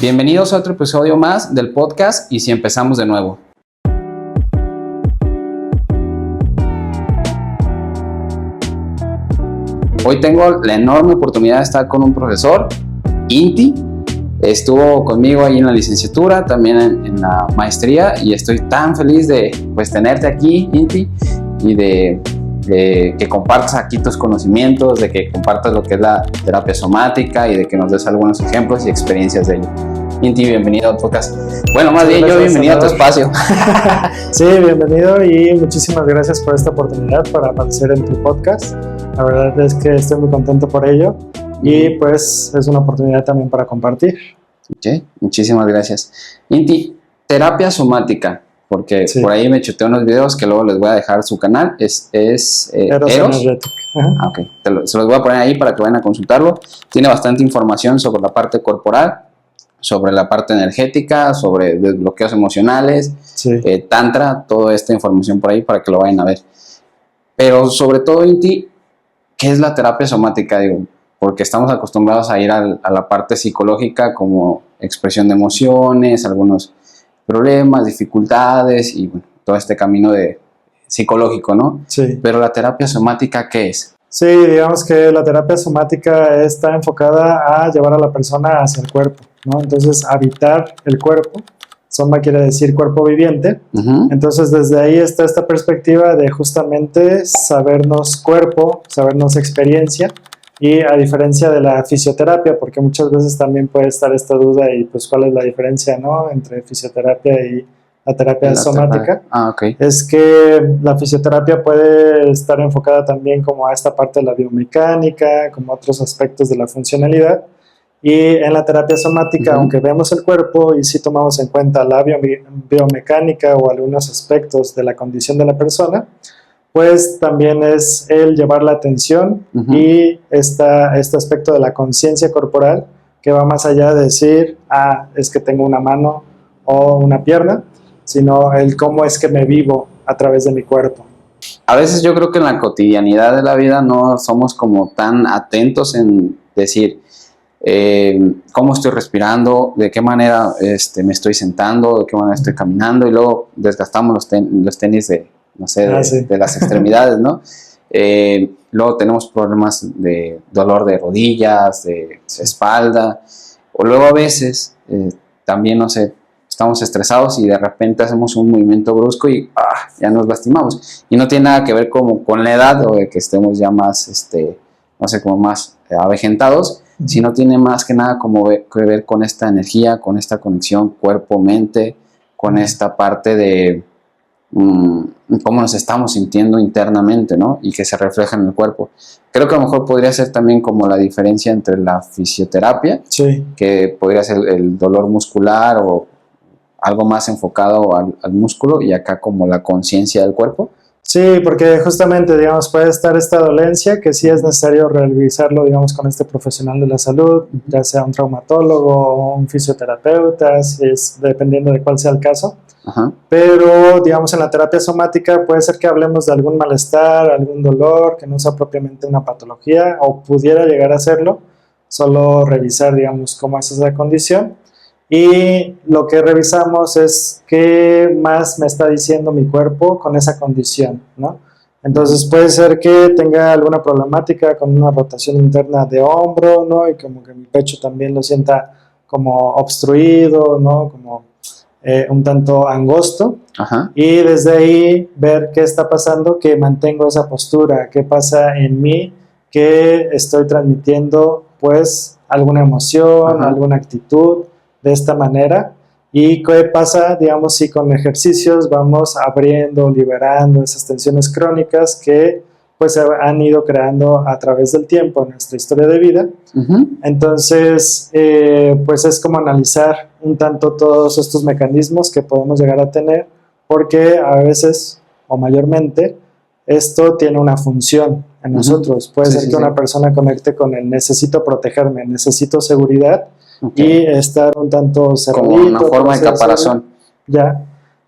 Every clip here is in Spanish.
Bienvenidos a otro episodio más del podcast y si empezamos de nuevo. Hoy tengo la enorme oportunidad de estar con un profesor, Inti. Estuvo conmigo ahí en la licenciatura, también en la maestría, y estoy tan feliz de tenerte aquí, Inti, y de que compartas aquí tus conocimientos, de que compartas lo que es la terapia somática y de que nos des algunos ejemplos y experiencias de ello. Inti, bienvenido al podcast. Bueno, más bien yo, bienvenido a tu espacio. Sí, bienvenido y muchísimas gracias por esta oportunidad para aparecer en tu podcast. La verdad es que estoy muy contento por ello y pues es una oportunidad también para compartir. Okay, muchísimas gracias. Inti, terapia somática, porque sí, por ahí me chuté unos videos que luego les voy a dejar su canal, es Eros. Okay. Se los voy a poner ahí para que vayan a consultarlo. Tiene bastante información sobre la parte corporal, sobre la parte energética, sobre desbloqueos emocionales, sí, tantra, toda esta información por ahí para que lo vayan a ver. Pero sobre todo, Inti, ¿qué es la terapia somática? Digo, porque estamos acostumbrados a ir a la parte psicológica como expresión de emociones, algunos problemas, dificultades y bueno, todo este camino de psicológico, ¿no? Sí. Pero la terapia somática, ¿qué es? Sí, digamos que la terapia somática está enfocada a llevar a la persona hacia el cuerpo, ¿no? Entonces, habitar el cuerpo. Soma quiere decir cuerpo viviente. Entonces, desde ahí está esta perspectiva de justamente sabernos cuerpo, sabernos experiencia. Y a diferencia de la fisioterapia, porque muchas veces también puede estar esta duda y pues cuál es la diferencia, ¿no?, entre fisioterapia y la terapia somática. Okay. Es que la fisioterapia puede estar enfocada también como a esta parte de la biomecánica, como otros aspectos de la funcionalidad. Y en la terapia somática, aunque vemos el cuerpo y sí tomamos en cuenta la biomecánica o algunos aspectos de la condición de la persona, pues también es el llevar la atención y este aspecto de la conciencia corporal que va más allá de decir, es que tengo una mano o una pierna, sino el cómo es que me vivo a través de mi cuerpo. A veces yo creo que en la cotidianidad de la vida no somos como tan atentos en decir cómo estoy respirando, de qué manera me estoy sentando, de qué manera estoy caminando, y luego desgastamos los tenis de, no sé, de las extremidades, ¿no? Luego tenemos problemas de dolor de rodillas, de espalda, o luego a veces también, no sé, estamos estresados y de repente hacemos un movimiento brusco y ya nos lastimamos. Y no tiene nada que ver como con la edad o de que estemos ya más, no sé, como más avejentados, sino tiene más que nada como que ver con esta energía, con esta conexión cuerpo-mente, con esta parte de cómo nos estamos sintiendo internamente, ¿no? Y que se refleja en el cuerpo. Creo que a lo mejor podría ser también como la diferencia entre la fisioterapia, sí, que podría ser el dolor muscular o algo más enfocado al músculo, y acá como la conciencia del cuerpo. Sí, porque justamente, digamos, puede estar esta dolencia que sí es necesario revisarlo, digamos, con este profesional de la salud, ya sea un traumatólogo o un fisioterapeuta, si es, dependiendo de cuál sea el caso. Pero, digamos, en la terapia somática puede ser que hablemos de algún malestar, algún dolor, que no sea propiamente una patología, o pudiera llegar a serlo, solo revisar, digamos, cómo es esa condición. Y lo que revisamos es qué más me está diciendo mi cuerpo con esa condición, ¿no? Entonces puede ser que tenga alguna problemática con una rotación interna de hombro, ¿no? Y como que mi pecho también lo sienta como obstruido, ¿no? Como un tanto angosto. Y desde ahí ver qué está pasando, que mantengo esa postura, qué pasa en mí, que estoy transmitiendo pues alguna emoción, alguna actitud de esta manera, y qué pasa, digamos, si con ejercicios vamos abriendo, liberando esas tensiones crónicas que pues se han ido creando a través del tiempo en nuestra historia de vida. Entonces, pues es como analizar un tanto todos estos mecanismos que podemos llegar a tener, porque a veces, o mayormente, esto tiene una función en nosotros. Puede ser que una persona conecte con el necesito protegerme, necesito seguridad, y estar un tanto cerradito. Como una forma de caparazón. Ya.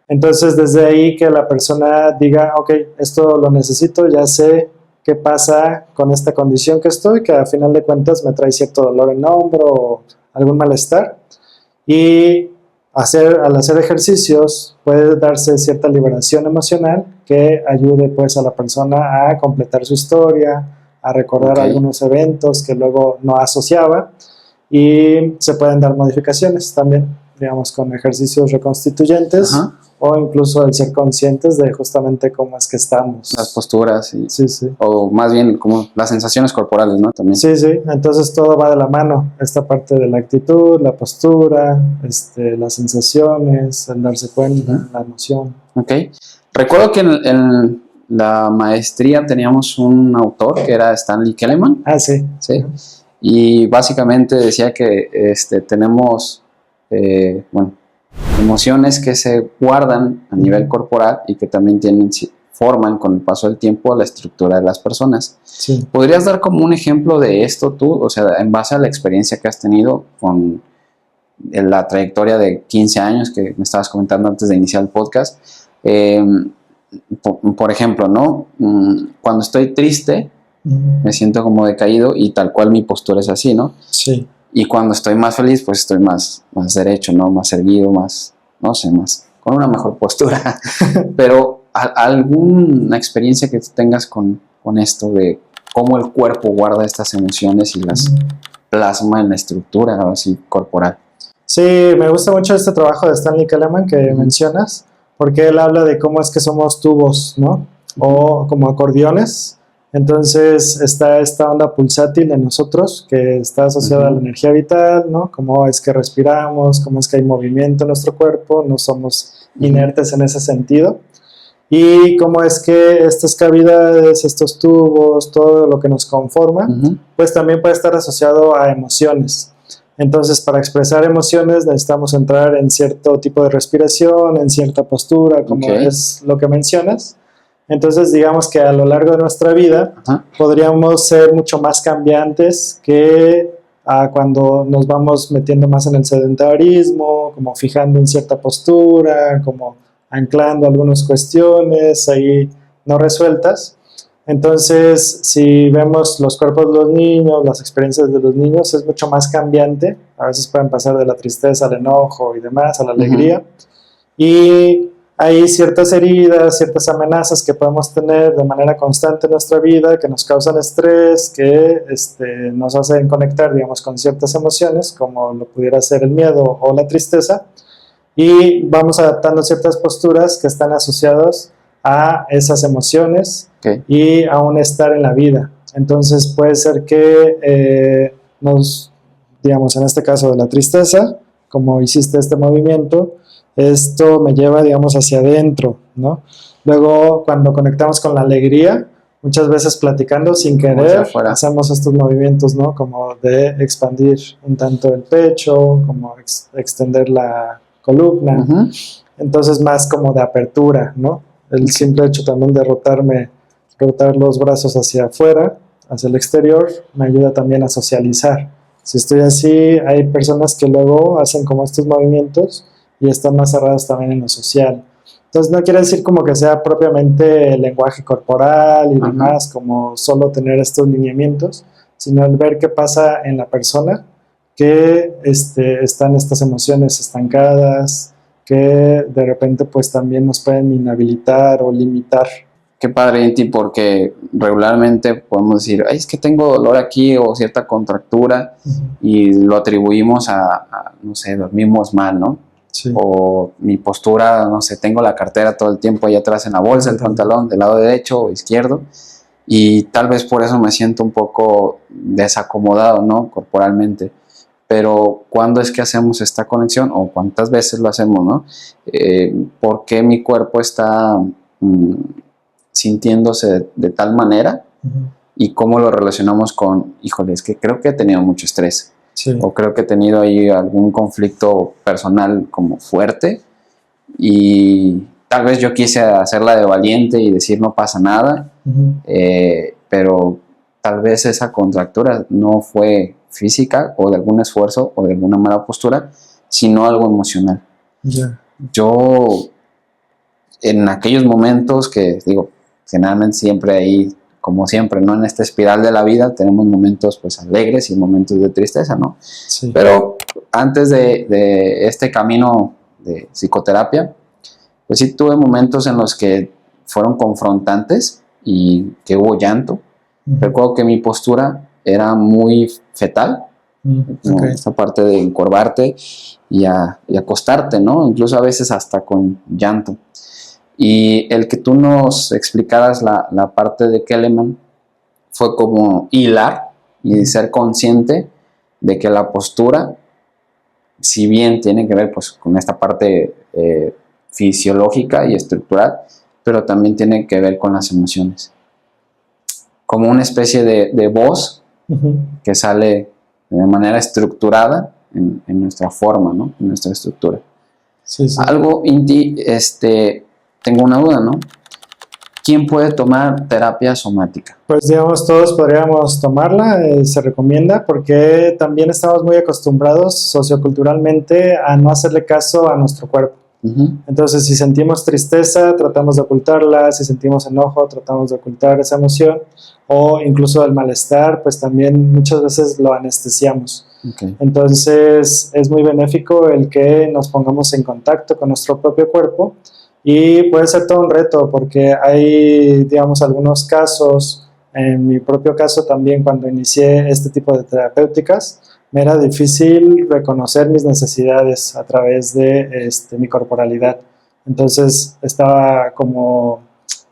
Entonces, desde ahí que la persona diga, ok, esto lo necesito, ya sé qué pasa con esta condición que estoy, que a final de cuentas me trae cierto dolor en hombro o algún malestar. Y al hacer ejercicios puede darse cierta liberación emocional que ayude pues a la persona a completar su historia, a recordar algunos eventos que luego no asociaba, y se pueden dar modificaciones también, digamos, con ejercicios reconstituyentes. Ajá. O incluso el ser conscientes de justamente cómo es que estamos. Las posturas. Sí, sí. O más bien como las sensaciones corporales, ¿no? También. Sí, sí. Entonces todo va de la mano. Esta parte de la actitud, la postura, las sensaciones, el darse cuenta, la emoción. Ok. Recuerdo que en la maestría teníamos un autor que era Stanley Keleman. Ah, sí. Sí. Y básicamente decía que tenemos, emociones que se guardan a nivel corporal y que también forman con el paso del tiempo la estructura de las personas. Sí. ¿Podrías dar como un ejemplo de esto tú? O sea, en base a la experiencia que has tenido con la trayectoria de 15 años que me estabas comentando antes de iniciar el podcast. Por ejemplo, ¿no? Cuando estoy triste, me siento como decaído y tal cual mi postura es así, ¿no? Sí. Y cuando estoy más feliz, pues estoy más derecho, ¿no? Más erguido, más, no sé, más, con una mejor postura. Pero alguna experiencia que tú tengas con esto de cómo el cuerpo guarda estas emociones y las plasma en la estructura así corporal. Sí, me gusta mucho este trabajo de Stanley Keleman que mencionas, porque él habla de cómo es que somos tubos, ¿no? O como acordeones. Entonces está esta onda pulsátil en nosotros que está asociada a la energía vital, ¿no? Cómo es que respiramos, cómo es que hay movimiento en nuestro cuerpo, no somos inertes en ese sentido. Y cómo es que estas cavidades, estos tubos, todo lo que nos conforma, pues también puede estar asociado a emociones. Entonces, para expresar emociones necesitamos entrar en cierto tipo de respiración, en cierta postura, como es lo que mencionas. Entonces, digamos que a lo largo de nuestra vida podríamos ser mucho más cambiantes que cuando nos vamos metiendo más en el sedentarismo, como fijando en cierta postura, como anclando algunas cuestiones ahí no resueltas. Entonces, si vemos los cuerpos de los niños, las experiencias de los niños, es mucho más cambiante. A veces pueden pasar de la tristeza al enojo y demás, a la alegría. Y hay ciertas heridas, ciertas amenazas que podemos tener de manera constante en nuestra vida, que nos causan estrés, que nos hacen conectar, digamos, con ciertas emociones, como lo pudiera ser el miedo o la tristeza. Y vamos adaptando ciertas posturas que están asociadas a esas emociones y a un estar en la vida. Entonces puede ser que digamos, en este caso de la tristeza, como hiciste este movimiento, esto me lleva, digamos, hacia adentro, ¿no? Luego, cuando conectamos con la alegría, muchas veces platicando sin querer, hacemos estos movimientos, ¿no? Como de expandir un tanto el pecho, como extender la columna. Entonces, más como de apertura, ¿no? El simple hecho también de rotar los brazos hacia afuera, hacia el exterior, me ayuda también a socializar. Si estoy así, hay personas que luego hacen como estos movimientos y están más cerrados también en lo social. Entonces no quiere decir como que sea propiamente el lenguaje corporal y demás, como solo tener estos lineamientos, sino el ver qué pasa en la persona, que están estas emociones estancadas, que de repente pues también nos pueden inhabilitar o limitar. Qué padre, Inti, porque regularmente podemos decir, ay, es que tengo dolor aquí o cierta contractura y lo atribuimos a, no sé, dormimos mal, ¿no? Sí. O mi postura, no sé, tengo la cartera todo el tiempo ahí atrás en la bolsa, el pantalón del lado derecho o izquierdo, y tal vez por eso me siento un poco desacomodado, ¿no? Corporalmente. Pero ¿cuándo es que hacemos esta conexión? O ¿cuántas veces lo hacemos, no? ¿Por qué mi cuerpo está sintiéndose de tal manera? Y cómo lo relacionamos con, híjole, es que creo que he tenido mucho estrés. Sí. O creo que he tenido ahí algún conflicto personal como fuerte y tal vez yo quise hacerla de valiente y decir no pasa nada, pero tal vez esa contractura no fue física o de algún esfuerzo o de alguna mala postura, sino algo emocional. Yo en aquellos momentos que digo, generalmente siempre ahí como siempre, ¿no? En esta espiral de la vida tenemos momentos pues alegres y momentos de tristeza, ¿no? Sí. Pero antes de este camino de psicoterapia, pues sí tuve momentos en los que fueron confrontantes y que hubo llanto. Recuerdo que mi postura era muy fetal, como esta parte de encorvarte y acostarte, ¿no? Incluso a veces hasta con llanto. Y el que tú nos explicaras la parte de Keleman fue como hilar y ser consciente de que la postura, si bien tiene que ver pues, con esta parte fisiológica y estructural, pero también tiene que ver con las emociones. Como una especie de voz que sale de manera estructurada en nuestra forma, ¿no? En nuestra estructura. Sí, sí. Algo, Inti, tengo una duda, ¿no? ¿Quién puede tomar terapia somática? Pues digamos, todos podríamos tomarla, se recomienda, porque también estamos muy acostumbrados socioculturalmente a no hacerle caso a nuestro cuerpo. Entonces, si sentimos tristeza, tratamos de ocultarla; si sentimos enojo, tratamos de ocultar esa emoción, o incluso el malestar, pues también muchas veces lo anestesiamos. Entonces, es muy benéfico el que nos pongamos en contacto con nuestro propio cuerpo, y puede ser todo un reto, porque hay, digamos, algunos casos, en mi propio caso también, cuando inicié este tipo de terapéuticas, me era difícil reconocer mis necesidades a través de mi corporalidad. Entonces estaba como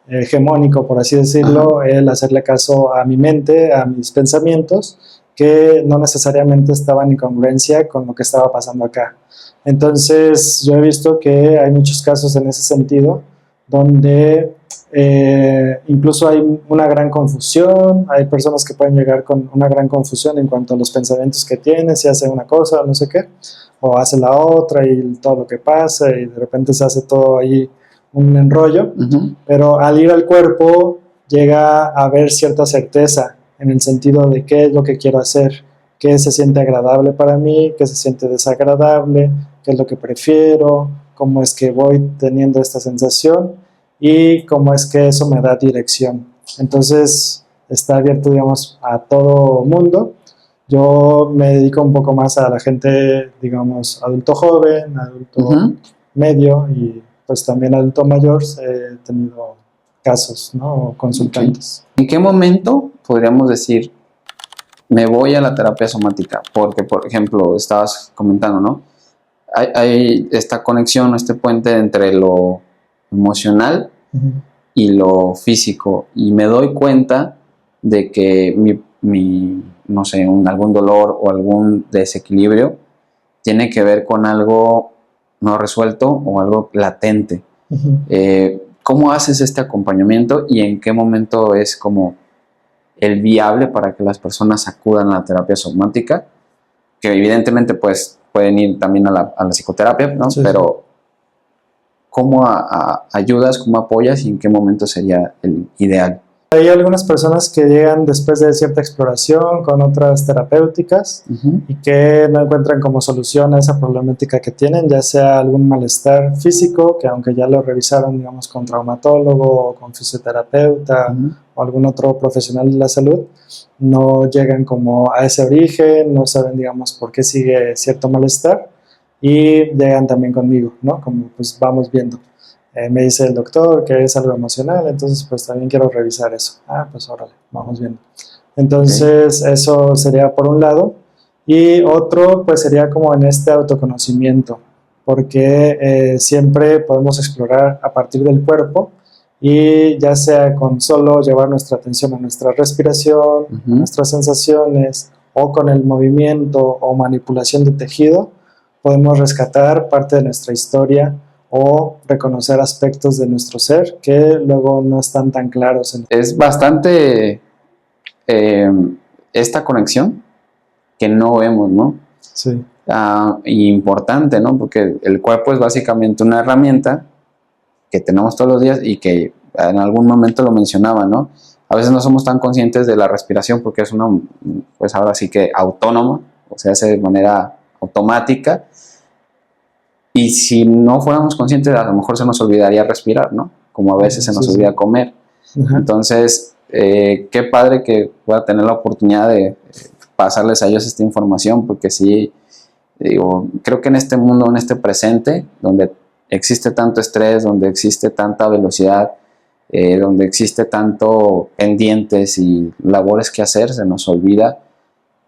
hegemónico, por así decirlo, el hacerle caso a mi mente, a mis pensamientos, que no necesariamente estaban en congruencia con lo que estaba pasando acá. Entonces yo he visto que hay muchos casos en ese sentido, donde incluso hay una gran confusión. Hay personas que pueden llegar con una gran confusión en cuanto a los pensamientos que tienen, si hace una cosa o no sé qué, o hace la otra, y todo lo que pasa, y de repente se hace todo ahí un enrollo. Pero al ir al cuerpo llega a haber cierta certeza en el sentido de qué es lo que quiero hacer, qué se siente agradable para mí, qué se siente desagradable, qué es lo que prefiero, cómo es que voy teniendo esta sensación y cómo es que eso me da dirección. Entonces está abierto, digamos, a todo mundo. Yo me dedico un poco más a la gente, digamos, adulto joven, adulto medio, y pues también adulto mayor. He tenido casos, ¿no? Consultantes. ¿En qué momento podríamos decir me voy a la terapia somática? Porque, por ejemplo, estabas comentando, ¿no? Hay esta conexión, este puente entre lo emocional y lo físico, y me doy cuenta de que no sé, algún dolor o algún desequilibrio tiene que ver con algo no resuelto o algo latente. ¿Cómo haces este acompañamiento y en qué momento es como el viable para que las personas acudan a la terapia somática? Que evidentemente pues pueden ir también a la psicoterapia, ¿no? Sí, pero ¿cómo ayudas, cómo apoyas y en qué momento sería el ideal? Hay algunas personas que llegan después de cierta exploración con otras terapéuticas y que no encuentran como solución a esa problemática que tienen, ya sea algún malestar físico, que aunque ya lo revisaron, digamos, con traumatólogo o con fisioterapeuta o algún otro profesional de la salud, no llegan como a ese origen, no saben, digamos, por qué sigue cierto malestar, y llegan también conmigo, ¿no? Como pues vamos viendo. Me dice el doctor que es algo emocional, entonces pues también quiero revisar eso. Pues órale, vamos viendo. Entonces eso sería por un lado. Y otro pues sería como en este autoconocimiento, porque siempre podemos explorar a partir del cuerpo, y ya sea con solo llevar nuestra atención a nuestra respiración, a nuestras sensaciones, o con el movimiento o manipulación de tejido, podemos rescatar parte de nuestra historia o reconocer aspectos de nuestro ser que luego no están tan claros. Es bastante esta conexión que no vemos, ¿no? Sí. Importante, ¿no? Porque el cuerpo es básicamente una herramienta que tenemos todos los días y que en algún momento lo mencionaba, ¿no? A veces no somos tan conscientes de la respiración porque es una, pues ahora sí que autónoma, o sea, se hace de manera automática. Y si no fuéramos conscientes, a lo mejor se nos olvidaría respirar, ¿no? Como a veces se nos olvida comer. Entonces, qué padre que pueda tener la oportunidad de pasarles a ellos esta información, porque sí, digo, creo que en este mundo, en este presente, donde existe tanto estrés, donde existe tanta velocidad, donde existe tanto pendientes y labores que hacer, se nos olvida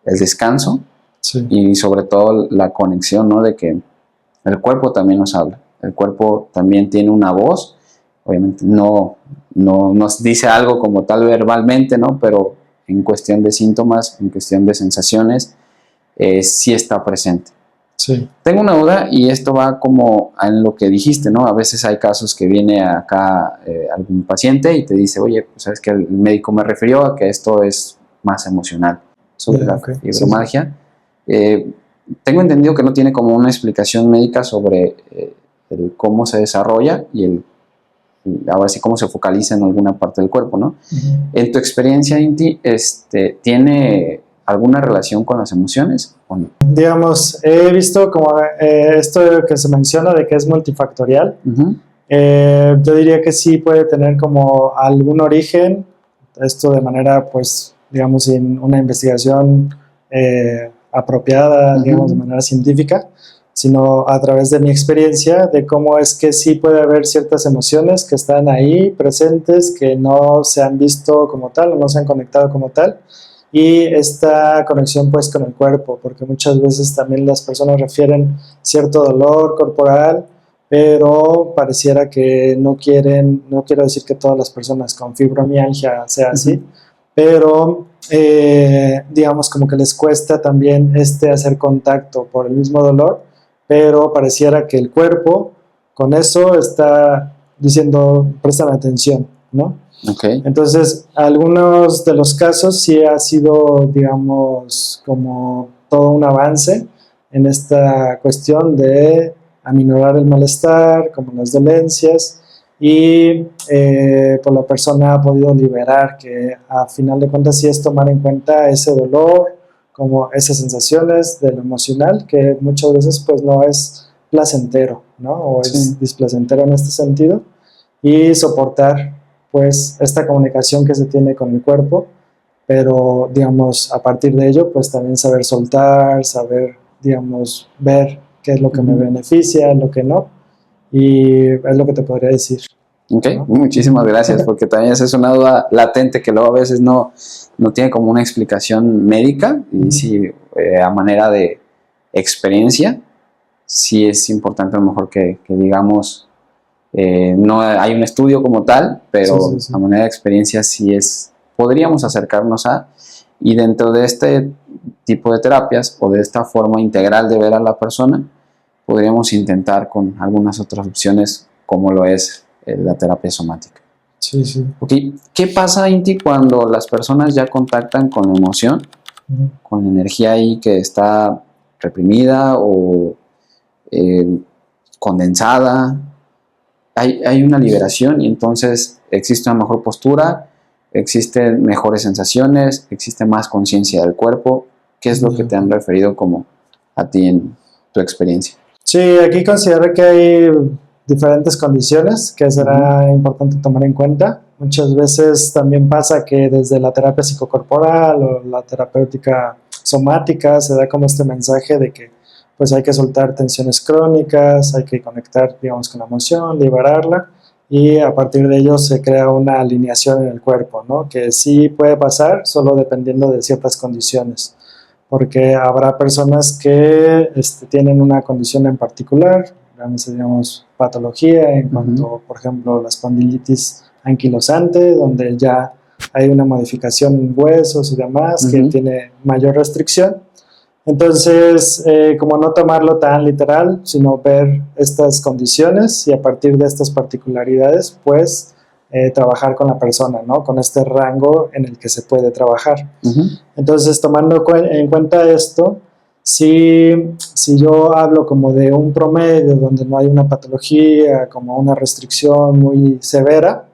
el descanso. Sí. Y sobre todo la conexión, ¿no? De que el cuerpo también nos habla, el cuerpo también tiene una voz, obviamente no nos dice algo como tal verbalmente, ¿no? Pero en cuestión de síntomas, en cuestión de sensaciones, sí está presente. Sí. Tengo una duda y esto va como en lo que dijiste, ¿no? A veces hay casos que viene acá algún paciente y te dice, oye, pues sabes que el médico me refirió a que esto es más emocional, sobre la fibromialgia. Tengo entendido que no tiene como una explicación médica sobre el cómo se desarrolla y ahora sí cómo se focaliza en alguna parte del cuerpo, ¿no? En tu experiencia, Inti, ¿tiene alguna relación con las emociones o no? Digamos, he visto como esto que se menciona de que es multifactorial. Yo diría que sí puede tener como algún origen, esto de manera, pues, digamos, en una investigación apropiada, digamos, de manera científica, sino a través de mi experiencia de cómo es que sí puede haber ciertas emociones que están ahí presentes, que no se han visto como tal o no se han conectado como tal, y esta conexión pues con el cuerpo, porque muchas veces también las personas refieren cierto dolor corporal, pero pareciera que no quiero decir que todas las personas con fibromialgia sea así, pero digamos como que les cuesta también hacer contacto por el mismo dolor, pero pareciera que el cuerpo con eso está diciendo, préstame atención, ¿no? Okay. Entonces, algunos de los casos sí ha sido, digamos, como todo un avance en esta cuestión de aminorar el malestar, como las dolencias, y pues la persona ha podido liberar, que a final de cuentas sí es tomar en cuenta ese dolor, como esas sensaciones de lo emocional, que muchas veces pues no es placentero, ¿no? O es displacentero en este sentido, y soportar pues esta comunicación que se tiene con el cuerpo, pero digamos a partir de ello pues también saber soltar, saber digamos ver qué es lo que me beneficia, lo que no, y es lo que te podría decir. Ok, ¿no? Muchísimas gracias, porque también esa es una duda latente que luego a veces no tiene como una explicación médica, y sí, a manera de experiencia, sí es importante a lo mejor que digamos, no hay un estudio como tal, pero sí. A manera de experiencia sí podríamos acercarnos y dentro de este tipo de terapias o de esta forma integral de ver a la persona, podríamos intentar con algunas otras opciones como lo es la terapia somática. Sí, sí. Okay. ¿Qué pasa, Inti, cuando las personas ya contactan con la emoción, con la energía ahí que está reprimida o condensada? Hay una liberación y entonces existe una mejor postura, existen mejores sensaciones, existe más conciencia del cuerpo. ¿Qué es lo que te han referido como a ti en tu experiencia? Sí, aquí considero que hay diferentes condiciones que será importante tomar en cuenta. Muchas veces también pasa que desde la terapia psicocorporal o la terapéutica somática se da como este mensaje de que pues hay que soltar tensiones crónicas, hay que conectar, digamos, con la emoción, liberarla, y a partir de ello se crea una alineación en el cuerpo, ¿no? Que sí puede pasar, solo dependiendo de ciertas condiciones, porque habrá personas que tienen una condición en particular, digamos, patología en cuanto, por ejemplo, la espondilitis anquilosante, donde ya hay una modificación en huesos y demás, que tiene mayor restricción. Entonces, como no tomarlo tan literal, sino ver estas condiciones y a partir de estas particularidades, pues trabajar con la persona, ¿no? Con este rango en el que se puede trabajar. Entonces, tomando en cuenta esto, si yo hablo como de un promedio donde no hay una patología, como una restricción muy severa,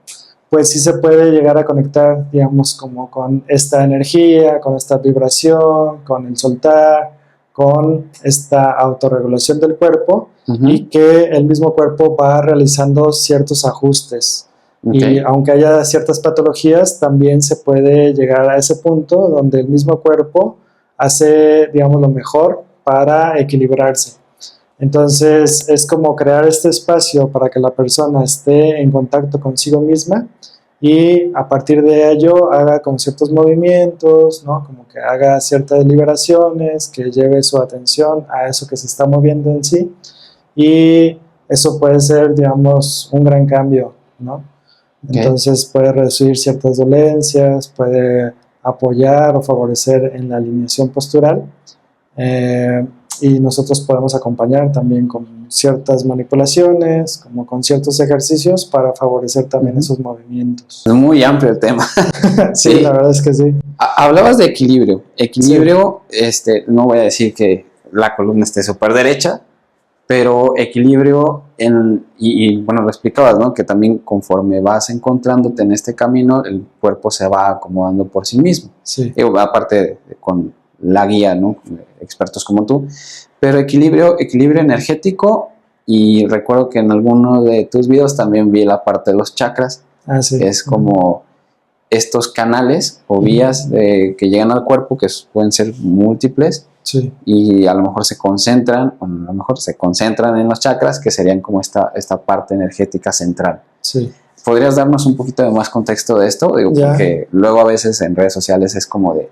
pues sí se puede llegar a conectar, digamos, como con esta energía, con esta vibración, con el soltar, con esta autorregulación del cuerpo, y que el mismo cuerpo va realizando ciertos ajustes Y aunque haya ciertas patologías, también se puede llegar a ese punto donde el mismo cuerpo hace, digamos, lo mejor para equilibrarse. Entonces, es como crear este espacio para que la persona esté en contacto consigo misma y a partir de ello haga con ciertos movimientos, ¿no? Como que haga ciertas liberaciones, que lleve su atención a eso que se está moviendo en sí, y eso puede ser, digamos, un gran cambio, ¿no? Entonces puede reducir ciertas dolencias, puede apoyar o favorecer en la alineación postural, y nosotros podemos acompañar también con ciertas manipulaciones, como con ciertos ejercicios para favorecer también esos movimientos. Es muy amplio el tema. Sí, la verdad es que sí. Hablabas de equilibrio. Equilibrio, sí. No voy a decir que la columna esté súper derecha, pero equilibrio y bueno, lo explicabas, ¿no? Que también conforme vas encontrándote en este camino, el cuerpo se va acomodando por sí mismo. Sí. Aparte con la guía, ¿no? Expertos como tú. Pero equilibrio energético, y recuerdo que en alguno de tus videos también vi la parte de los chakras. Sí. Que es como estos canales o vías que llegan al cuerpo, que pueden ser múltiples. Sí. Y a lo mejor se concentran en los chakras, que serían como esta parte energética central. Sí. ¿Podrías darnos un poquito de más contexto de esto? Digo, porque luego a veces en redes sociales es como de,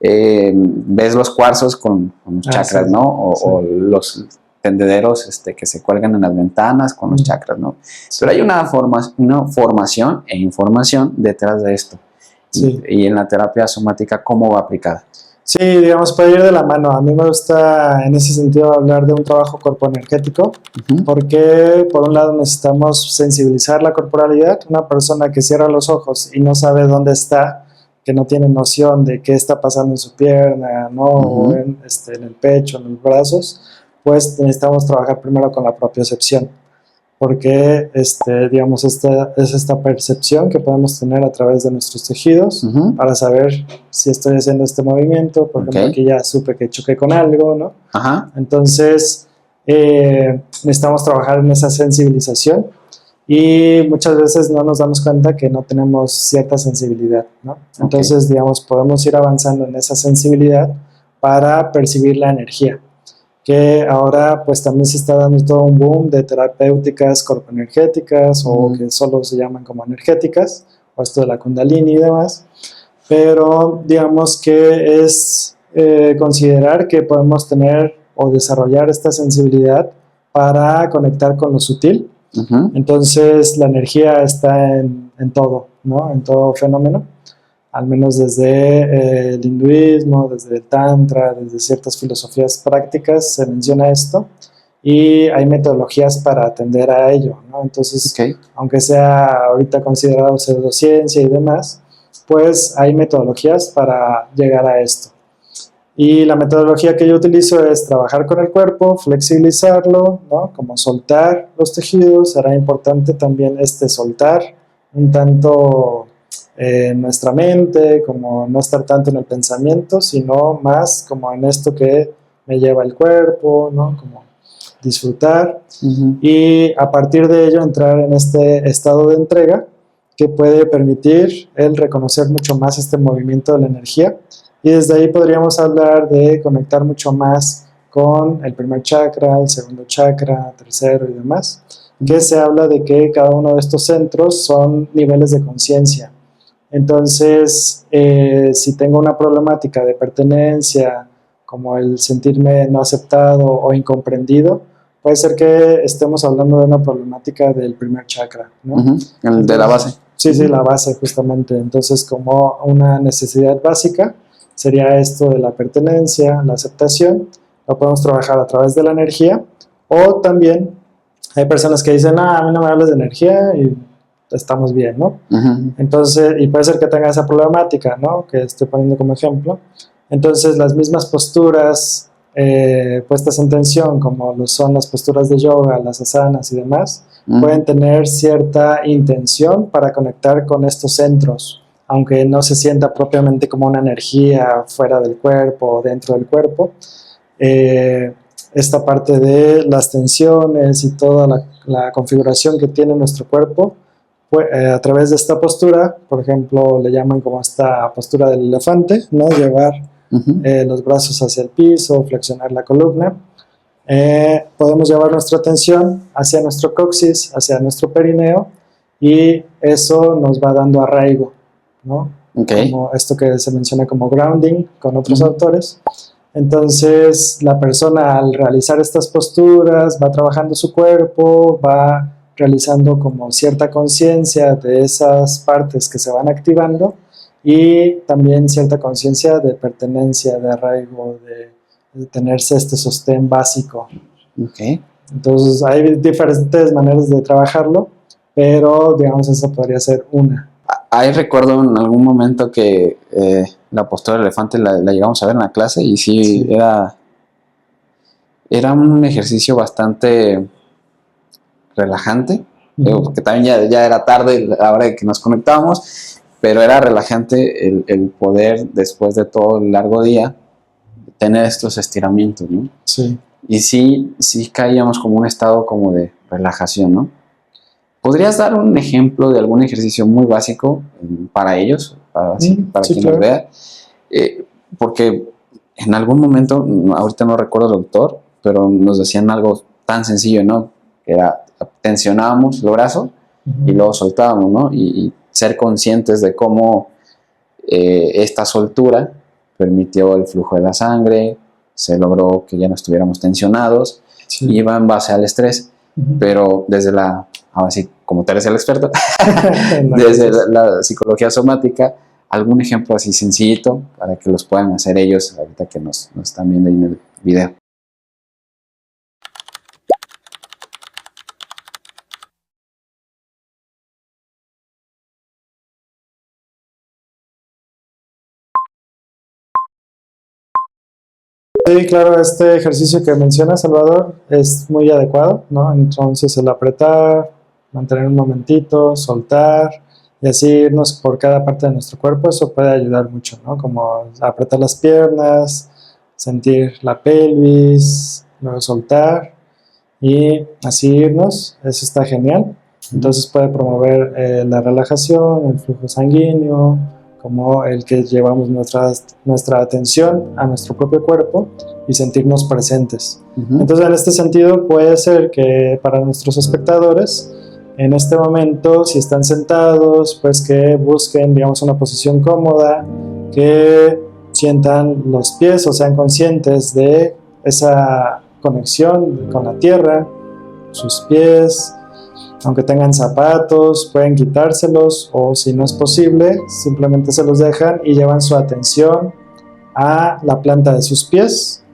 ves los cuarzos con los chakras, sí, ¿no? O los tendederos que se cuelgan en las ventanas con los chakras, ¿no? Sí. Pero hay una formación e información detrás de esto. Sí. Y en la terapia somática, ¿cómo va aplicada? Sí, digamos, puede ir de la mano. A mí me gusta en ese sentido hablar de un trabajo corpoenergético, porque por un lado necesitamos sensibilizar la corporalidad. Una persona que cierra los ojos y no sabe dónde está, que no tiene noción de qué está pasando en su pierna, ¿no? O en el pecho, en los brazos, pues necesitamos trabajar primero con la propiocepción, porque digamos, esta percepción que podemos tener a través de nuestros tejidos para saber si estoy haciendo este movimiento. Por ejemplo, aquí ya supe que choqué con algo, ¿no? Entonces, necesitamos trabajar en esa sensibilización, y muchas veces no nos damos cuenta que no tenemos cierta sensibilidad, ¿no? Entonces, digamos, podemos ir avanzando en esa sensibilidad para percibir la energía, que ahora pues también se está dando todo un boom de terapéuticas corpoenergéticas, o que solo se llaman como energéticas, o esto de la Kundalini y demás, pero digamos que es considerar que podemos tener o desarrollar esta sensibilidad para conectar con lo sutil. Entonces la energía está en todo, ¿no? En todo fenómeno, al menos desde el hinduismo, desde el tantra, desde ciertas filosofías prácticas se menciona esto, y hay metodologías para atender a ello, ¿no? Entonces, aunque sea ahorita considerado pseudociencia y demás, pues hay metodologías para llegar a esto. Y la metodología que yo utilizo es trabajar con el cuerpo, flexibilizarlo, ¿no? Como soltar los tejidos. Será importante también soltar un tanto nuestra mente, como no estar tanto en el pensamiento, sino más como en esto que me lleva el cuerpo, ¿no? Como disfrutar. Y a partir de ello entrar en este estado de entrega que puede permitir el reconocer mucho más este movimiento de la energía. Y desde ahí podríamos hablar de conectar mucho más con el primer chakra, el segundo chakra, tercero y demás, que se habla de que cada uno de estos centros son niveles de conciencia. Entonces, si tengo una problemática de pertenencia, como el sentirme no aceptado o incomprendido, puede ser que estemos hablando de una problemática del primer chakra, ¿no? El de la base. Sí, la base justamente. Entonces, como una necesidad básica, sería esto de la pertenencia, la aceptación. Lo podemos trabajar a través de la energía, o también hay personas que dicen, a mí no me hables de energía y estamos bien, ¿no? Entonces, y puede ser que tenga esa problemática, ¿no? Que estoy poniendo como ejemplo. Entonces, las mismas posturas puestas en tensión, como son las posturas de yoga, las asanas y demás, pueden tener cierta intención para conectar con estos centros, aunque no se sienta propiamente como una energía fuera del cuerpo o dentro del cuerpo. Esta parte de las tensiones y toda la configuración que tiene nuestro cuerpo a través de esta postura, por ejemplo, le llaman como esta postura del elefante, ¿no? Llevar los brazos hacia el piso, flexionar la columna. Podemos llevar nuestra atención hacia nuestro coxis, hacia nuestro perineo, y eso nos va dando arraigo, ¿no? Okay. Como esto que se menciona como grounding con otros autores. Entonces, la persona al realizar estas posturas va trabajando su cuerpo, va realizando como cierta conciencia de esas partes que se van activando y también cierta conciencia de pertenencia, de arraigo, de tenerse este sostén básico. Okay. Entonces, hay diferentes maneras de trabajarlo, pero digamos esa podría ser una. Ahí recuerdo en algún momento que la postura del elefante la llegamos a ver en la clase y sí. Era un ejercicio bastante relajante, porque también ya era tarde a la hora de que nos conectábamos, pero era relajante el poder, después de todo el largo día, tener estos estiramientos, ¿no? Sí. Y sí caíamos como un estado como de relajación, ¿no? ¿Podrías dar un ejemplo de algún ejercicio muy básico para ellos, para quien los vea? Porque en algún momento, ahorita no recuerdo el autor, pero nos decían algo tan sencillo, ¿no? Que era, tensionábamos el brazo y luego soltábamos, ¿no? Y ser conscientes de cómo esta soltura permitió el flujo de la sangre, se logró que ya no estuviéramos tensionados, y iba en base al estrés, pero desde ahora sí, como tú eres el experto, desde la psicología somática, algún ejemplo así sencillito para que los puedan hacer ellos ahorita que nos están viendo ahí en el video. Sí, claro, este ejercicio que menciona Salvador es muy adecuado, ¿no? Entonces el apretar, mantener un momentito, soltar y así irnos por cada parte de nuestro cuerpo, eso puede ayudar mucho, ¿no? Como apretar las piernas, sentir la pelvis, luego soltar y así irnos, eso está genial. Entonces puede promover la relajación, el flujo sanguíneo, como el que llevamos nuestra atención a nuestro propio cuerpo y sentirnos presentes. Entonces, en este sentido, puede ser que para nuestros espectadores, en este momento, si están sentados, pues que busquen, digamos, una posición cómoda, que sientan los pies o sean conscientes de esa conexión con la tierra, sus pies. Aunque tengan zapatos, pueden quitárselos o si no es posible, simplemente se los dejan y llevan su atención a la planta de sus pies.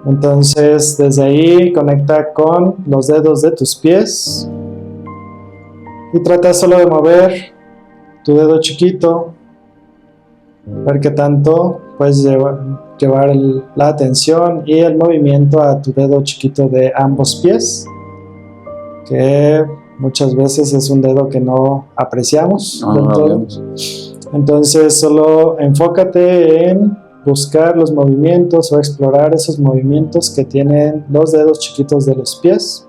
Entonces, desde ahí conecta con los dedos de tus pies y trata solo de mover tu dedo chiquito, ver qué tanto puedes llevar la atención y el movimiento a tu dedo chiquito de ambos pies, que muchas veces es un dedo que no apreciamos del todo. Entonces solo enfócate en buscar los movimientos o explorar esos movimientos que tienen los dedos chiquitos de los pies,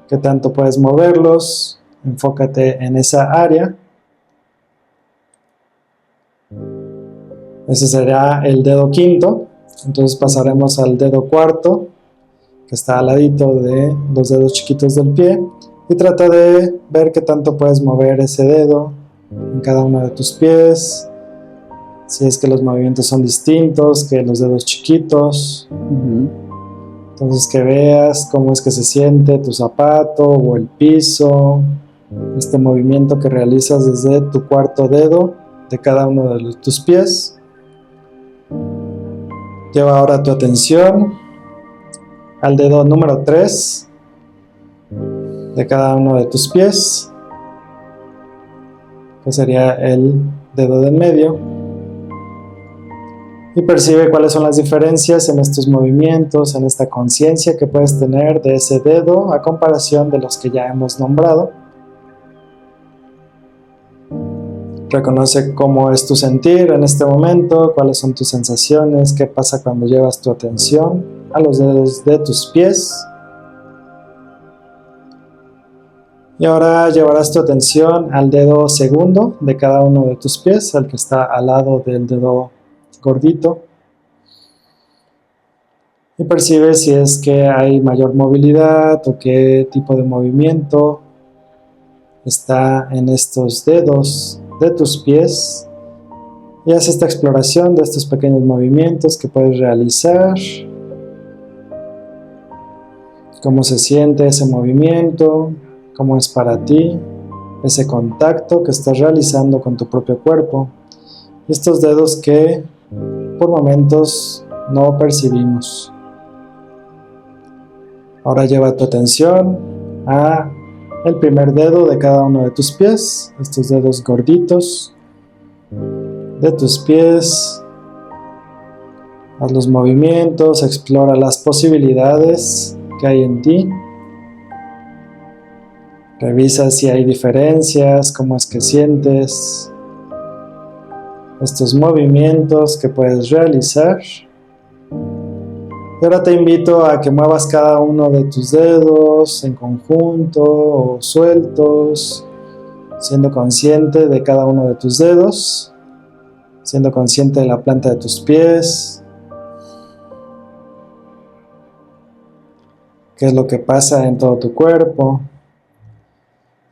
que tanto puedes moverlos, enfócate en esa área. Ese será el dedo quinto, entonces pasaremos al dedo cuarto, que está al ladito de los dedos chiquitos del pie, y trata de ver qué tanto puedes mover ese dedo en cada uno de tus pies, si es que los movimientos son distintos que los dedos chiquitos. Entonces que veas cómo es que se siente tu zapato o el piso, este movimiento que realizas desde tu cuarto dedo de cada uno de tus pies. Lleva ahora tu atención al dedo número 3 de cada uno de tus pies, que sería el dedo del medio, y percibe cuáles son las diferencias en estos movimientos, en esta conciencia que puedes tener de ese dedo a comparación de los que ya hemos nombrado. Reconoce cómo es tu sentir en este momento, cuáles son tus sensaciones, qué pasa cuando llevas tu atención a los dedos de tus pies. Y ahora llevarás tu atención al dedo segundo de cada uno de tus pies, al que está al lado del dedo gordito. Y percibe si es que hay mayor movilidad o qué tipo de movimiento está en estos dedos de tus pies. Y haz esta exploración de estos pequeños movimientos que puedes realizar. Cómo se siente ese movimiento, cómo es para ti ese contacto que estás realizando con tu propio cuerpo. Y estos dedos que por momentos no percibimos. Ahora lleva tu atención a el primer dedo de cada uno de tus pies, estos dedos gorditos de tus pies. Haz los movimientos, explora las posibilidades que hay en ti. Revisa si hay diferencias, cómo es que sientes estos movimientos que puedes realizar. Y ahora te invito a que muevas cada uno de tus dedos en conjunto o sueltos, siendo consciente de cada uno de tus dedos, siendo consciente de la planta de tus pies, qué es lo que pasa en todo tu cuerpo.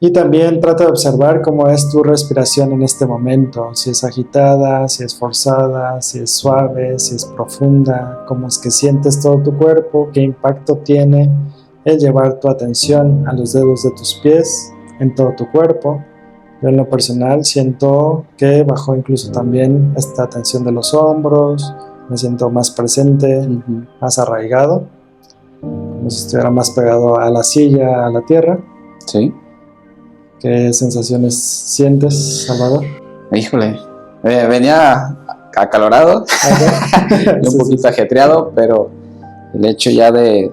Y también trata de observar cómo es tu respiración en este momento, si es agitada, si es forzada, si es suave, si es profunda, cómo es que sientes todo tu cuerpo, qué impacto tiene el llevar tu atención a los dedos de tus pies en todo tu cuerpo. Yo en lo personal siento que bajó incluso también esta tensión de los hombros, me siento más presente, más arraigado, como si estuviera más pegado a la silla, a la tierra. Sí. ¿Qué sensaciones sientes, Salvador? Híjole, venía acalorado y un poquito ajetreado, pero el hecho ya de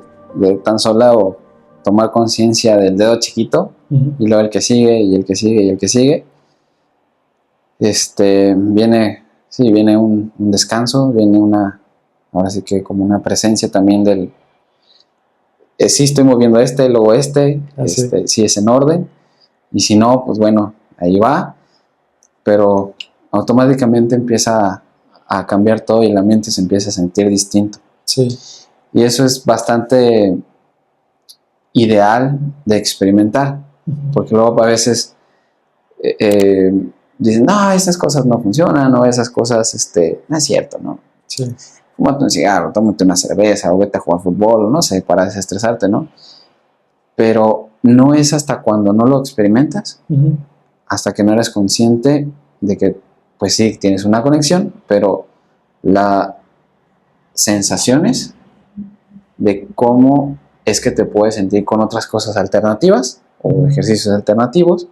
tan solo tomar conciencia del dedo chiquito y luego el que sigue y el que sigue y el que sigue, viene un descanso, viene ahora sí que como una presencia también del, sí estoy moviendo luego si es en orden. Y si no, pues bueno, ahí va, pero automáticamente empieza a cambiar todo y la mente se empieza a sentir distinto. Sí. Y eso es bastante ideal de experimentar, porque luego a veces dicen, no, esas cosas no funcionan, no, esas cosas, no es cierto, ¿no? Sí. Fúmate un cigarro, tómate una cerveza, o vete a jugar fútbol, o no sé, para desestresarte, ¿no? Pero no es hasta cuando no lo experimentas, hasta que no eres consciente de que, pues sí, tienes una conexión, pero las sensaciones de cómo es que te puedes sentir con otras cosas alternativas o ejercicios alternativos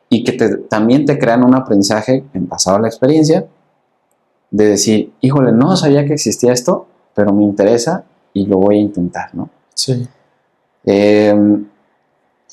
y que también te crean un aprendizaje en pasado la experiencia de decir, híjole, no sabía que existía esto, pero me interesa y lo voy a intentar, ¿no? Sí.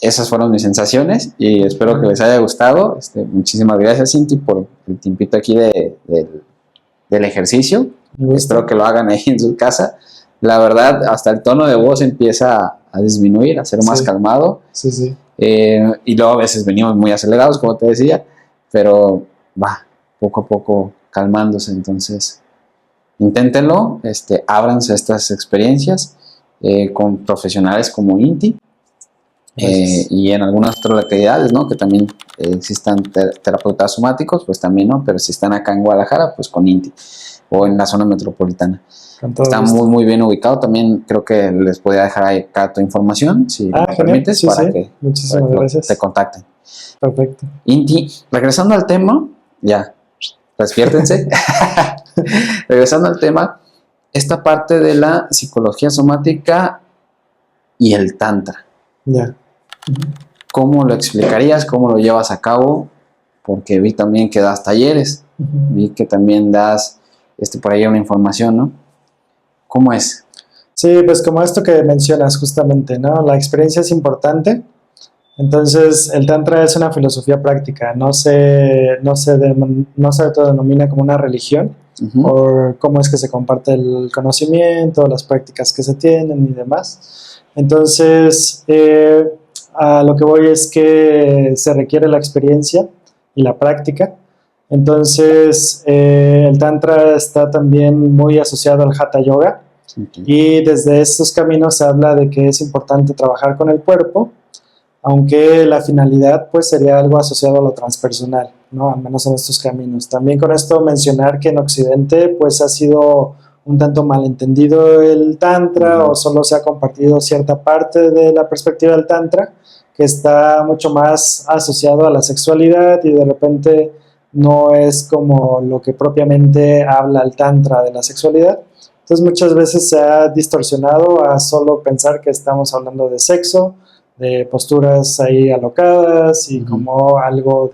Esas fueron mis sensaciones y espero que les haya gustado. Muchísimas gracias, Cinti, por el tiempito aquí del ejercicio. Espero que lo hagan ahí en su casa. La verdad, hasta el tono de voz empieza a disminuir, a ser más calmado. Sí, sí. Y luego a veces venimos muy acelerados, como te decía, pero va poco a poco calmándose. Entonces, inténtenlo, ábranse estas experiencias con profesionales como Inti. Y en algunas otras localidades, ¿no? Que también existan terapeutas somáticos, pues también, ¿no? Pero si están acá en Guadalajara, pues con Inti o en la zona metropolitana. Está muy, muy bien ubicado. También creo que les podría dejar ahí acá tu información, si me permites, para que te contacten. Perfecto. Inti, regresando al tema, ya, despiértense. Regresando al tema, esta parte de la psicología somática y el tantra. Ya. ¿Cómo lo explicarías? ¿Cómo lo llevas a cabo? Porque vi también que das talleres, vi que también das por ahí una información, ¿no? ¿Cómo es? Sí, pues como esto que mencionas justamente, ¿no? La experiencia es importante. Entonces, el Tantra es una filosofía práctica, no se autodenomina como una religión, por cómo es que se comparte el conocimiento, las prácticas que se tienen y demás. Entonces, a lo que voy es que se requiere la experiencia y la práctica. Entonces, el Tantra está también muy asociado al Hatha Yoga, y desde estos caminos se habla de que es importante trabajar con el cuerpo, aunque la finalidad pues sería algo asociado a lo transpersonal, ¿no? Al menos en estos caminos. También con esto mencionar que en Occidente pues ha sido un tanto malentendido el Tantra, o solo se ha compartido cierta parte de la perspectiva del Tantra, que está mucho más asociado a la sexualidad, y de repente no es como lo que propiamente habla el Tantra de la sexualidad. Entonces muchas veces se ha distorsionado a solo pensar que estamos hablando de sexo, de posturas ahí alocadas y como algo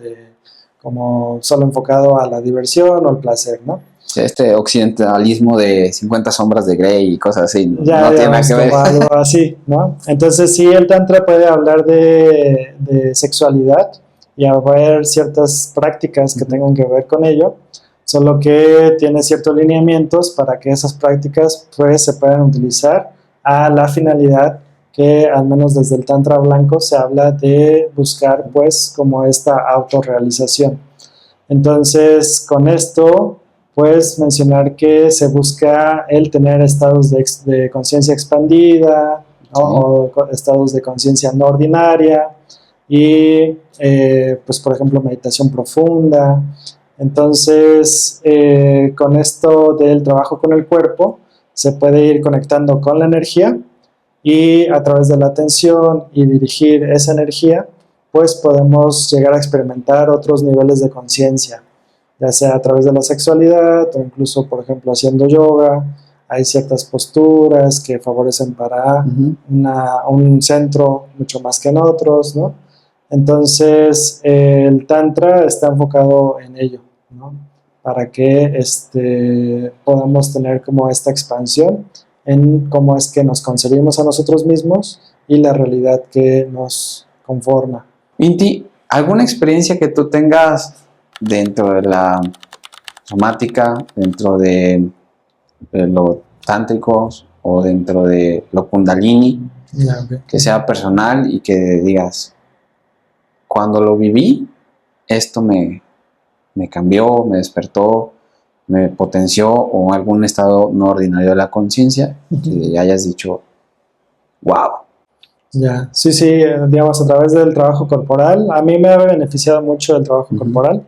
como solo enfocado a la diversión o al placer, ¿no? Este occidentalismo de 50 sombras de Grey y cosas así, no tiene nada que ver. Algo así, ¿no? Entonces sí, el Tantra puede hablar de sexualidad y haber ciertas prácticas que tengan que ver con ello, solo que tiene ciertos lineamientos para que esas prácticas pues se puedan utilizar a la finalidad que al menos desde el Tantra blanco se habla de buscar pues como esta autorrealización. Entonces con esto pues mencionar que se busca el tener estados de conciencia expandida, ¿no? O estados de conciencia no ordinaria, y pues por ejemplo meditación profunda. Entonces con esto del trabajo con el cuerpo se puede ir conectando con la energía, y a través de la atención y dirigir esa energía pues podemos llegar a experimentar otros niveles de conciencia, ya sea a través de la sexualidad o incluso, por ejemplo, haciendo yoga. Hay ciertas posturas que favorecen para un centro mucho más que en otros, ¿no? Entonces, el Tantra está enfocado en ello, ¿no? Para que podamos tener como esta expansión en cómo es que nos concebimos a nosotros mismos y la realidad que nos conforma. Inti, ¿alguna experiencia que tú tengas dentro de la somática, dentro de lo tántrico o dentro de lo kundalini, que sea personal y que digas, cuando lo viví, esto me cambió, me despertó, me potenció, o algún estado no ordinario de la conciencia, que hayas dicho, wow? Ya, sí, digamos, a través del trabajo corporal, a mí me ha beneficiado mucho el trabajo corporal.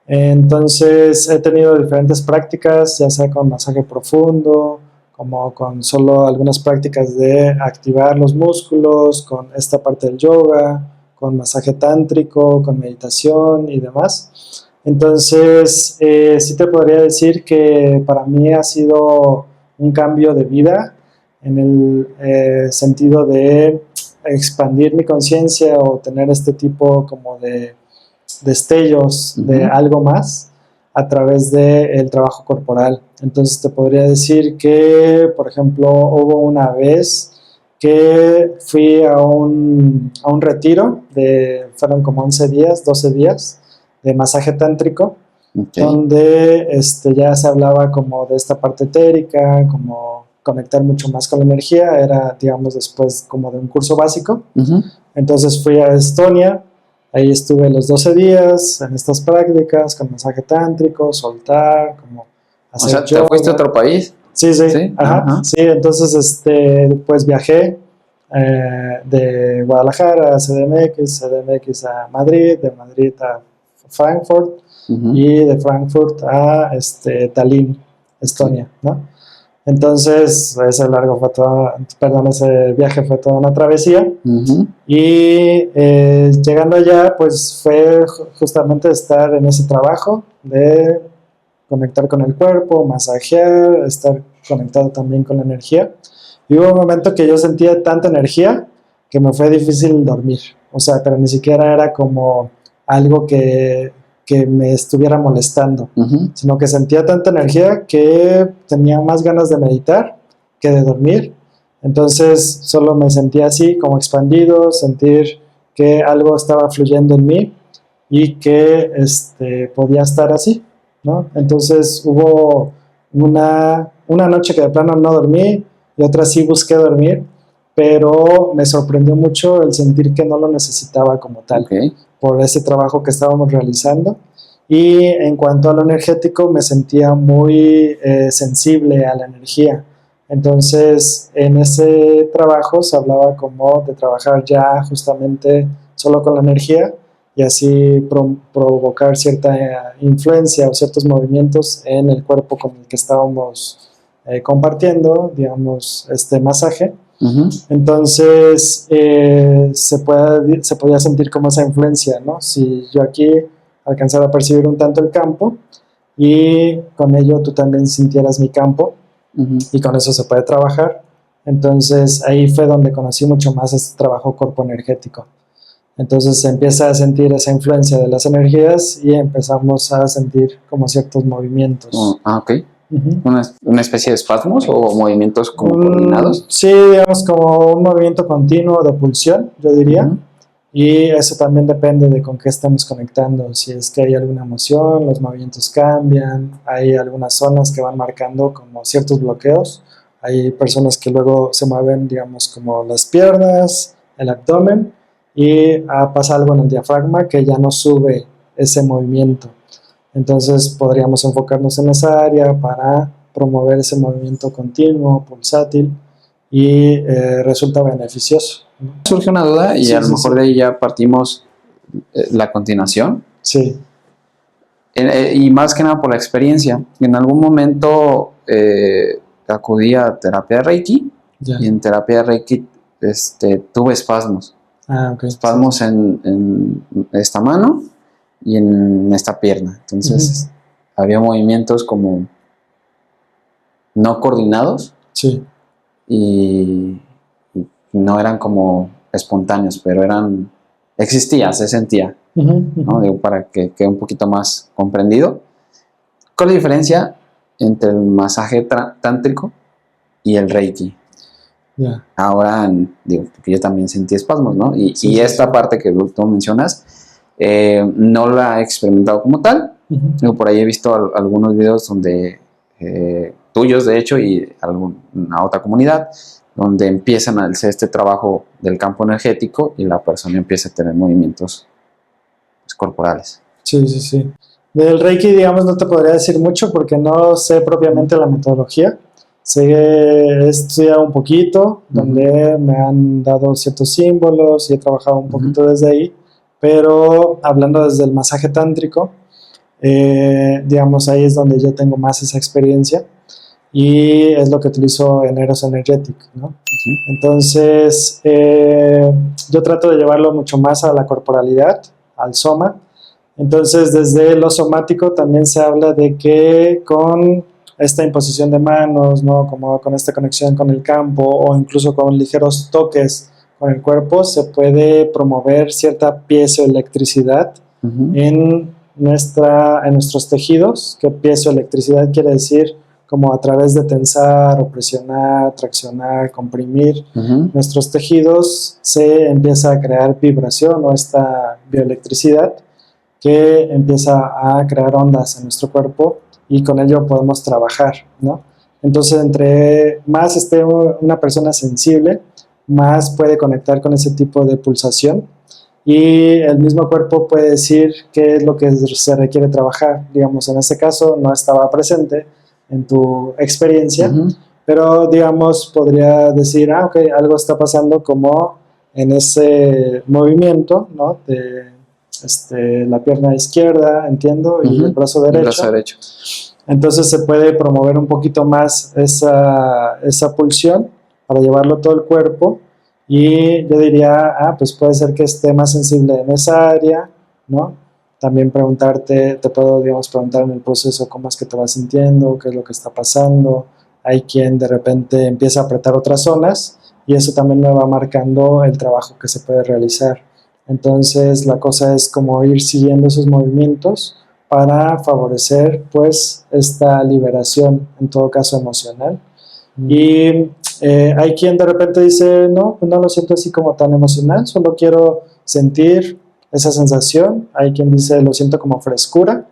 Entonces he tenido diferentes prácticas, ya sea con masaje profundo, como con solo algunas prácticas de activar los músculos, con esta parte del yoga, con masaje tántrico, con meditación y demás. Entonces sí te podría decir que para mí ha sido un cambio de vida en el sentido de expandir mi conciencia o tener este tipo como de destellos de algo más a través del trabajo corporal. Entonces te podría decir que, por ejemplo, hubo una vez que fui a un retiro, fueron como 11 días, 12 días de masaje tántrico, donde ya se hablaba como de esta parte etérica, como conectar mucho más con la energía. Era, digamos, después como de un curso básico. Entonces fui a Estonia. Ahí estuve los 12 días en estas prácticas con masaje tántrico, soltar, como hacer yoga. O sea, ¿te fuiste a otro país? Sí. Ajá. Sí, entonces pues viajé de Guadalajara a CDMX a Madrid, de Madrid a Frankfurt, y de Frankfurt a Tallinn, Estonia, ¿no? Entonces, ese viaje fue toda una travesía. Y llegando allá, pues fue justamente estar en ese trabajo de conectar con el cuerpo, masajear, estar conectado también con la energía. Y hubo un momento que yo sentía tanta energía que me fue difícil dormir. O sea, pero ni siquiera era como algo que me estuviera molestando, sino que sentía tanta energía que tenía más ganas de meditar que de dormir. Entonces solo me sentía así, como expandido, sentir que algo estaba fluyendo en mí y que podía estar así, ¿no? Entonces hubo una noche que de plano no dormí, y otra sí busqué dormir, pero me sorprendió mucho el sentir que no lo necesitaba como tal, Ok. por ese trabajo que estábamos realizando. Y en cuanto a lo energético, me sentía muy sensible a la energía. Entonces, en ese trabajo se hablaba como de trabajar ya justamente solo con la energía y así provocar cierta influencia o ciertos movimientos en el cuerpo con el que estábamos compartiendo, digamos, este masaje. Ujú. Entonces, se podía sentir como esa influencia, ¿no? Si yo aquí alcanzara a percibir un tanto el campo y con ello tú también sintieras mi campo, Ujú. y con eso se puede trabajar. Entonces ahí fue donde conocí mucho más este trabajo corpo energético. Entonces se empieza a sentir esa influencia de las energías y empezamos a sentir como ciertos movimientos. Ok. Uh-huh. Una especie de espasmos o movimientos como coordinados. Sí, digamos como un movimiento continuo de pulsión, yo diría. Ujú. Y eso también depende de con qué estamos conectando. Si es que hay alguna emoción, los movimientos cambian, hay algunas zonas que van marcando como ciertos bloqueos. Hay personas que luego se mueven, digamos, como las piernas, el abdomen, y pasa algo en el diafragma que ya no sube ese movimiento. Entonces podríamos enfocarnos en esa área para promover ese movimiento continuo, pulsátil, y resulta beneficioso, ¿no? Surge una duda y Sí, a lo sí, mejor sí. de ahí ya partimos la continuación. Sí. Y más que nada por la experiencia. En algún momento acudí a terapia de Reiki Ya. y en terapia de Reiki tuve espasmos. Ok. Espasmos Sí. en esta mano y en esta pierna. Entonces había movimientos como no coordinados Sí. y no eran como espontáneos, pero existía, se sentía, ¿no? Digo, para que quede un poquito más comprendido. ¿Cuál es la diferencia entre el masaje tántrico y el Reiki? Ya. Ahora, digo, porque yo también sentí espasmos, ¿no? Y Sí, esta sí. parte que tú mencionas, no la he experimentado como tal. Digo, por ahí he visto algunos videos donde, tuyos de hecho, y alguna otra comunidad, donde empiezan a hacer este trabajo del campo energético y la persona empieza a tener movimientos, pues, corporales. Sí, sí, sí. Del Reiki, digamos, no te podría decir mucho porque no sé propiamente la metodología. He estudiado un poquito, donde me han dado ciertos símbolos y he trabajado un poquito desde ahí, pero hablando desde el masaje tántrico, digamos, ahí es donde yo tengo más esa experiencia y es lo que utilizo en Eros Energetic, ¿no? Entonces, yo trato de llevarlo mucho más a la corporalidad, al soma. Entonces, desde lo somático también se habla de que con esta imposición de manos, ¿no? Como con esta conexión con el campo o incluso con ligeros toques con el cuerpo, se puede promover cierta piezoelectricidad en nuestros tejidos, que piezoelectricidad quiere decir como a través de tensar o presionar, traccionar, comprimir nuestros tejidos, se empieza a crear vibración o esta bioelectricidad que empieza a crear ondas en nuestro cuerpo y con ello podemos trabajar, ¿no? Entonces, entre más esté una persona sensible, más puede conectar con ese tipo de pulsación y el mismo cuerpo puede decir qué es lo que se requiere trabajar. Digamos, en este caso no estaba presente en tu experiencia, pero digamos, podría decir, ok, algo está pasando como en ese movimiento, ¿no? De la pierna izquierda, entiendo, y el brazo derecho. El brazo derecho. Entonces se puede promover un poquito más esa pulsión para llevarlo todo el cuerpo y yo diría, pues puede ser que esté más sensible en esa área, ¿no? También te puedo, digamos, preguntar en el proceso cómo es que te vas sintiendo, qué es lo que está pasando. Hay quien de repente empieza a apretar otras zonas y eso también me va marcando el trabajo que se puede realizar. Entonces la cosa es como ir siguiendo esos movimientos para favorecer pues esta liberación, en todo caso emocional. Y hay quien de repente dice, no, pues no lo siento así como tan emocional, solo quiero sentir esa sensación. Hay quien dice, lo siento como frescura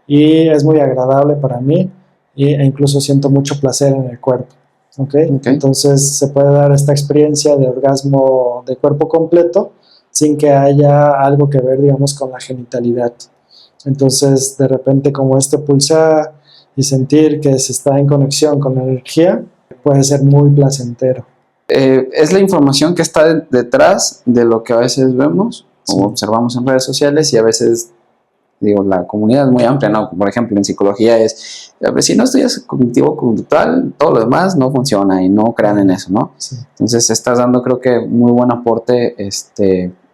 y es muy agradable para mí e incluso siento mucho placer en el cuerpo. ¿ok? Entonces se puede dar esta experiencia de orgasmo de cuerpo completo sin que haya algo que ver, digamos, con la genitalidad. Entonces, de repente, como este pulsar y sentir que se está en conexión con la energía, puede ser muy placentero. Es la información que está detrás de lo que a veces vemos o observamos en redes sociales, y a veces, digo, la comunidad es muy amplia, ¿no? Por ejemplo, en psicología si no estudias cognitivo-conductual, todo lo demás no funciona y no crean en eso, ¿no? Sí. Entonces estás dando, creo que, muy buen aporte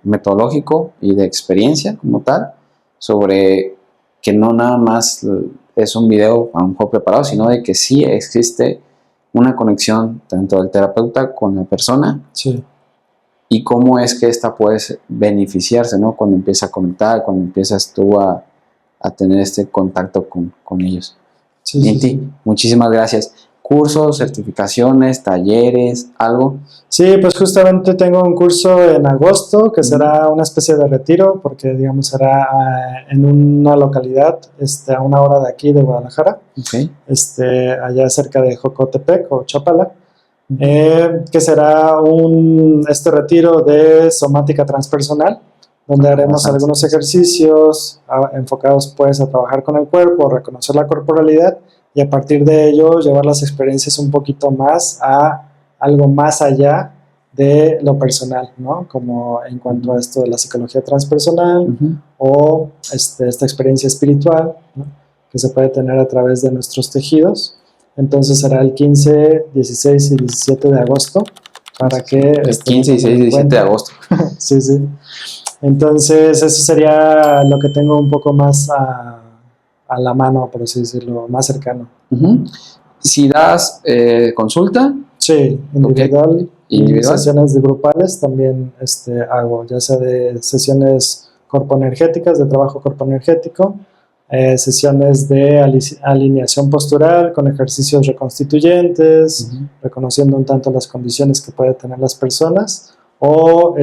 metodológico y de experiencia como tal, sobre que no nada más es un video a lo mejor preparado, sino de que sí existe una conexión tanto del terapeuta con la persona, sí, y cómo es que esta puede beneficiarse, ¿no? Cuando empieza a conectar, cuando empiezas tú a tener este contacto con ellos. sí, Inti, muchísimas gracias. ¿Cursos, certificaciones, talleres, algo? Sí, pues justamente tengo un curso en agosto que será una especie de retiro, porque digamos será en una localidad a 1 hora de aquí de Guadalajara, Okay. Allá cerca de Jocotepec o Chapala, que será este retiro de somática transpersonal, donde haremos algunos ejercicios enfocados pues a trabajar con el cuerpo, reconocer la corporalidad, y a partir de ello llevar las experiencias un poquito más a algo más allá de lo personal, ¿no? Como en cuanto a esto de la psicología transpersonal o esta experiencia espiritual, ¿no? Que se puede tener a través de nuestros tejidos. Entonces será el 15, 16 y 17 de agosto para que... El 15, 16 y 17 de agosto. Sí, sí. Entonces eso sería lo que tengo un poco más a la mano, por así decirlo, más cercano. Si das consulta. Sí, individual. Okay. Y sesiones grupales también hago, ya sea de sesiones corpoenergéticas, de trabajo corpoenergético, sesiones de alineación postural con ejercicios reconstituyentes, reconociendo un tanto las condiciones que pueden tener las personas, o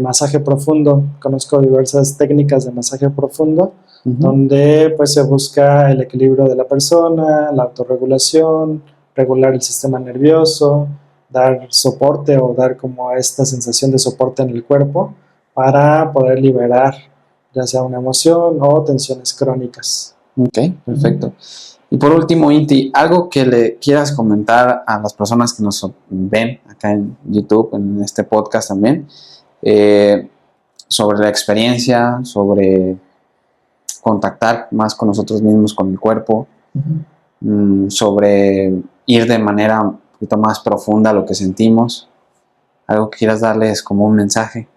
masaje profundo. Conozco diversas técnicas de masaje profundo, donde pues se busca el equilibrio de la persona, la autorregulación, regular el sistema nervioso, dar soporte o dar como esta sensación de soporte en el cuerpo para poder liberar ya sea una emoción o tensiones crónicas. Ok, perfecto. Y por último, Inti, algo que le quieras comentar a las personas que nos ven acá en YouTube, en este podcast también, sobre la experiencia, sobre contactar más con nosotros mismos, con el cuerpo, sobre ir de manera un poquito más profunda a lo que sentimos. Algo que quieras darles como un mensaje.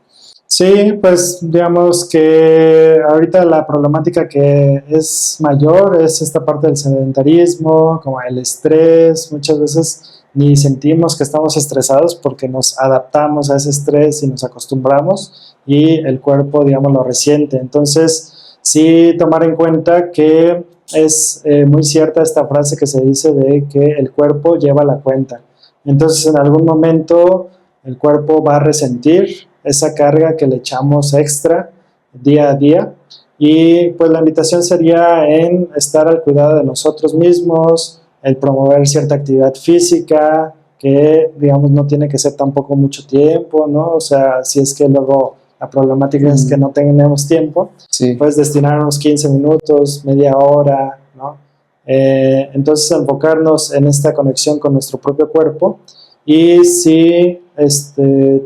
Sí, pues digamos que ahorita la problemática que es mayor es esta parte del sedentarismo, como el estrés. Muchas veces ni sentimos que estamos estresados porque nos adaptamos a ese estrés y nos acostumbramos, y el cuerpo, digamos, lo resiente. Entonces, sí tomar en cuenta que es muy cierta esta frase que se dice de que el cuerpo lleva la cuenta. Entonces, en algún momento el cuerpo va a resentir esa carga que le echamos extra día a día, y pues la invitación sería en estar al cuidado de nosotros mismos, el promover cierta actividad física que, digamos, no tiene que ser tampoco mucho tiempo, ¿no? O sea, si es que luego la problemática es que no tenemos tiempo, pues destinar unos 15 minutos, media hora, ¿no? Entonces enfocarnos en esta conexión con nuestro propio cuerpo. Y sí,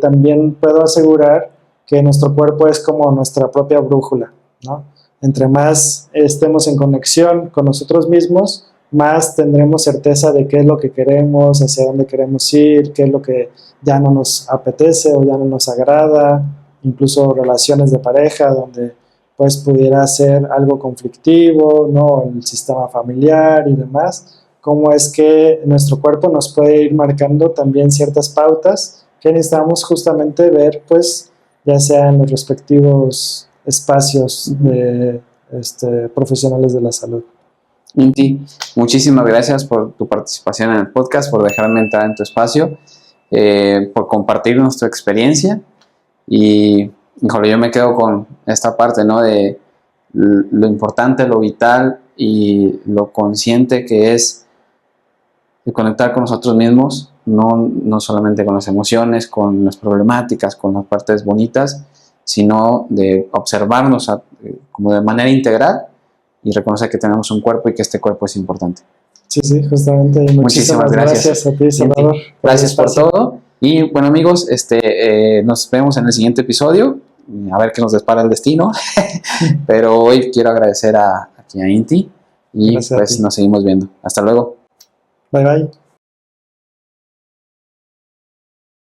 también puedo asegurar que nuestro cuerpo es como nuestra propia brújula, ¿no? Entre más estemos en conexión con nosotros mismos, más tendremos certeza de qué es lo que queremos, hacia dónde queremos ir, qué es lo que ya no nos apetece o ya no nos agrada, incluso relaciones de pareja donde pues pudiera ser algo conflictivo, ¿no? El sistema familiar y demás. Cómo es que nuestro cuerpo nos puede ir marcando también ciertas pautas que necesitamos justamente ver, pues, ya sea en los respectivos espacios de profesionales de la salud. Inti, muchísimas gracias por tu participación en el podcast, por dejarme entrar en tu espacio, por compartirnos tu experiencia. Y, híjole, yo me quedo con esta parte, ¿no? De lo importante, lo vital y lo consciente que es de conectar con nosotros mismos no solamente con las emociones, con las problemáticas, con las partes bonitas, sino de observarnos como de manera integral y reconocer que tenemos un cuerpo y que este cuerpo es importante. Sí, sí, justamente. Y muchísimas gracias a ti, Salvador. Gracias por todo. Y bueno, amigos, nos vemos en el siguiente episodio. A ver qué nos depara el destino. Pero hoy quiero agradecer aquí a Inti y pues nos seguimos viendo. Hasta luego. Bye, bye.